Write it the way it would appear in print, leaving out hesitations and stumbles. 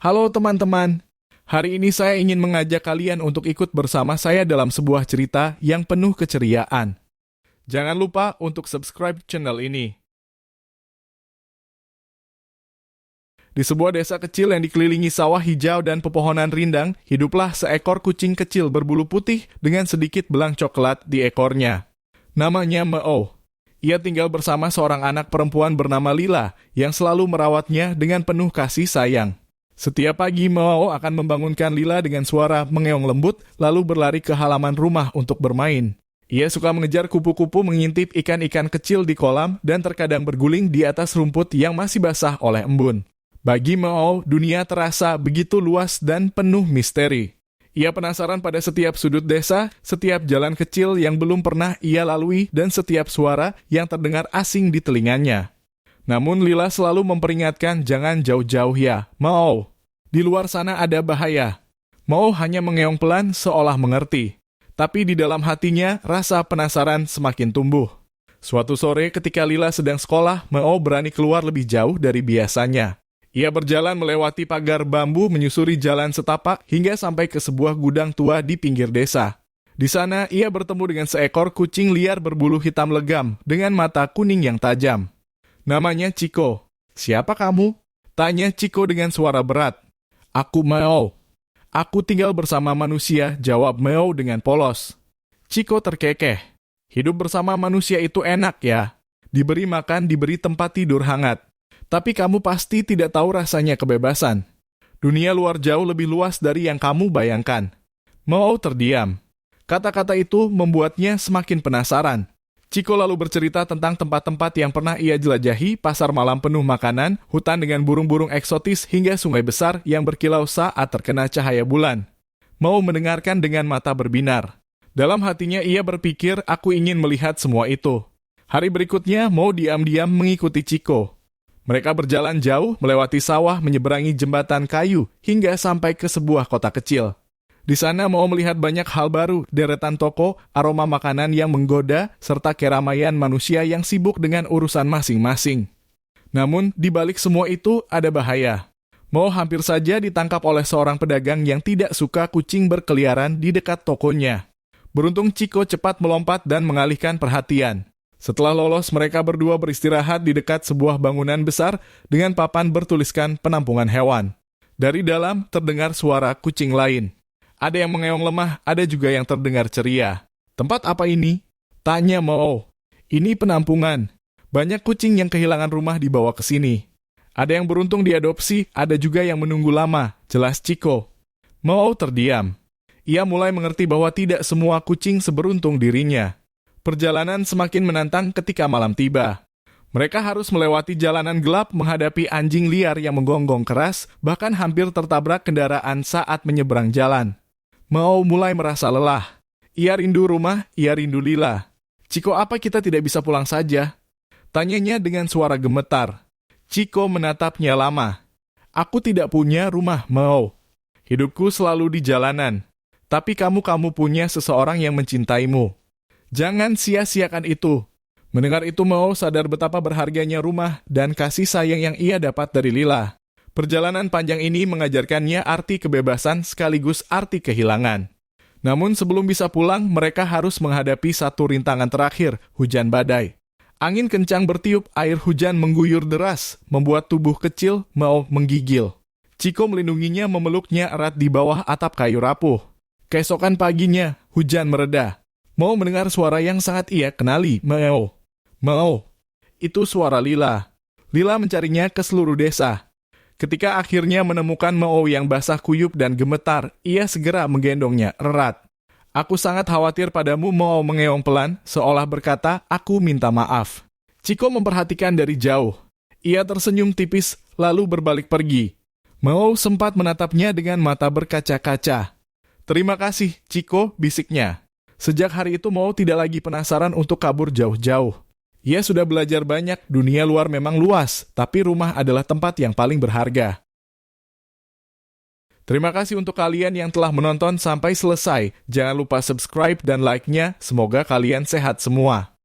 Halo teman-teman, hari ini saya ingin mengajak kalian untuk ikut bersama saya dalam sebuah cerita yang penuh keceriaan. Jangan lupa untuk subscribe channel ini. Di sebuah desa kecil yang dikelilingi sawah hijau dan pepohonan rindang, hiduplah seekor kucing kecil berbulu putih dengan sedikit belang coklat di ekornya. Namanya Meo. Ia tinggal bersama seorang anak perempuan bernama Lila yang selalu merawatnya dengan penuh kasih sayang. Setiap pagi, Meo akan membangunkan Lila dengan suara mengeong lembut, lalu berlari ke halaman rumah untuk bermain. Ia suka mengejar kupu-kupu mengintip ikan-ikan kecil di kolam dan terkadang berguling di atas rumput yang masih basah oleh embun. Bagi Meo, dunia terasa begitu luas dan penuh misteri. Ia penasaran pada setiap sudut desa, setiap jalan kecil yang belum pernah ia lalui, dan setiap suara yang terdengar asing di telinganya. Namun Lila selalu memperingatkan jangan jauh-jauh ya, Meo. Di luar sana ada bahaya. Meo hanya mengeong pelan seolah mengerti. Tapi di dalam hatinya, rasa penasaran semakin tumbuh. Suatu sore ketika Lila sedang sekolah, Meo berani keluar lebih jauh dari biasanya. Ia berjalan melewati pagar bambu menyusuri jalan setapak hingga sampai ke sebuah gudang tua di pinggir desa. Di sana, ia bertemu dengan seekor kucing liar berbulu hitam legam dengan mata kuning yang tajam. Namanya Chico. "Siapa kamu?" tanya Chico dengan suara berat. "Aku Meo. Aku tinggal bersama manusia," jawab Meo dengan polos. Chico terkekeh. "Hidup bersama manusia itu enak ya. Diberi makan, diberi tempat tidur hangat. Tapi kamu pasti tidak tahu rasanya kebebasan. Dunia luar jauh lebih luas dari yang kamu bayangkan." Meo terdiam. Kata-kata itu membuatnya semakin penasaran. Chico lalu bercerita tentang tempat-tempat yang pernah ia jelajahi, pasar malam penuh makanan, hutan dengan burung-burung eksotis, hingga sungai besar yang berkilau saat terkena cahaya bulan. Meo mendengarkan dengan mata berbinar. Dalam hatinya ia berpikir, aku ingin melihat semua itu. Hari berikutnya, Meo diam-diam mengikuti Chico. Mereka berjalan jauh, melewati sawah, menyeberangi jembatan kayu, hingga sampai ke sebuah kota kecil. Di sana Meo melihat banyak hal baru, deretan toko, aroma makanan yang menggoda, serta keramaian manusia yang sibuk dengan urusan masing-masing. Namun, di balik semua itu ada bahaya. Meo hampir saja ditangkap oleh seorang pedagang yang tidak suka kucing berkeliaran di dekat tokonya. Beruntung Chico cepat melompat dan mengalihkan perhatian. Setelah lolos, mereka berdua beristirahat di dekat sebuah bangunan besar dengan papan bertuliskan penampungan hewan. Dari dalam terdengar suara kucing lain. Ada yang mengeong lemah, ada juga yang terdengar ceria. "Tempat apa ini?" tanya Meo. "Ini penampungan. Banyak kucing yang kehilangan rumah dibawa ke sini. Ada yang beruntung diadopsi, ada juga yang menunggu lama," jelas Chico. Meo terdiam. Ia mulai mengerti bahwa tidak semua kucing seberuntung dirinya. Perjalanan semakin menantang ketika malam tiba. Mereka harus melewati jalanan gelap, menghadapi anjing liar yang menggonggong keras, bahkan hampir tertabrak kendaraan saat menyeberang jalan. Meo mulai merasa lelah. Ia rindu rumah, ia rindu Lila. "Chico, apa kita tidak bisa pulang saja?" tanyanya dengan suara gemetar. Chico menatapnya lama. "Aku tidak punya rumah, Meo. Hidupku selalu di jalanan. Tapi kamu punya seseorang yang mencintaimu. Jangan sia-siakan itu." Mendengar itu, Meo sadar betapa berharganya rumah dan kasih sayang yang ia dapat dari Lila. Perjalanan panjang ini mengajarkannya arti kebebasan sekaligus arti kehilangan. Namun sebelum bisa pulang, mereka harus menghadapi satu rintangan terakhir, hujan badai. Angin kencang bertiup, air hujan mengguyur deras, membuat tubuh kecil Meo menggigil. Chico melindunginya, memeluknya erat di bawah atap kayu rapuh. Keesokan paginya, hujan mereda. Meo mendengar suara yang sangat ia kenali, Meo. "Meo." Itu suara Lila. Lila mencarinya ke seluruh desa. Ketika akhirnya menemukan Meo yang basah kuyup dan gemetar, ia segera menggendongnya erat. "Aku sangat khawatir padamu," Meo mengeong pelan, seolah berkata, "aku minta maaf." Chico memperhatikan dari jauh. Ia tersenyum tipis, lalu berbalik pergi. Meo sempat menatapnya dengan mata berkaca-kaca. "Terima kasih, Chico," bisiknya. Sejak hari itu Meo tidak lagi penasaran untuk kabur jauh-jauh. Ia sudah belajar banyak, dunia luar memang luas, tapi rumah adalah tempat yang paling berharga. Terima kasih untuk kalian yang telah menonton sampai selesai. Jangan lupa subscribe dan like-nya, semoga kalian sehat semua.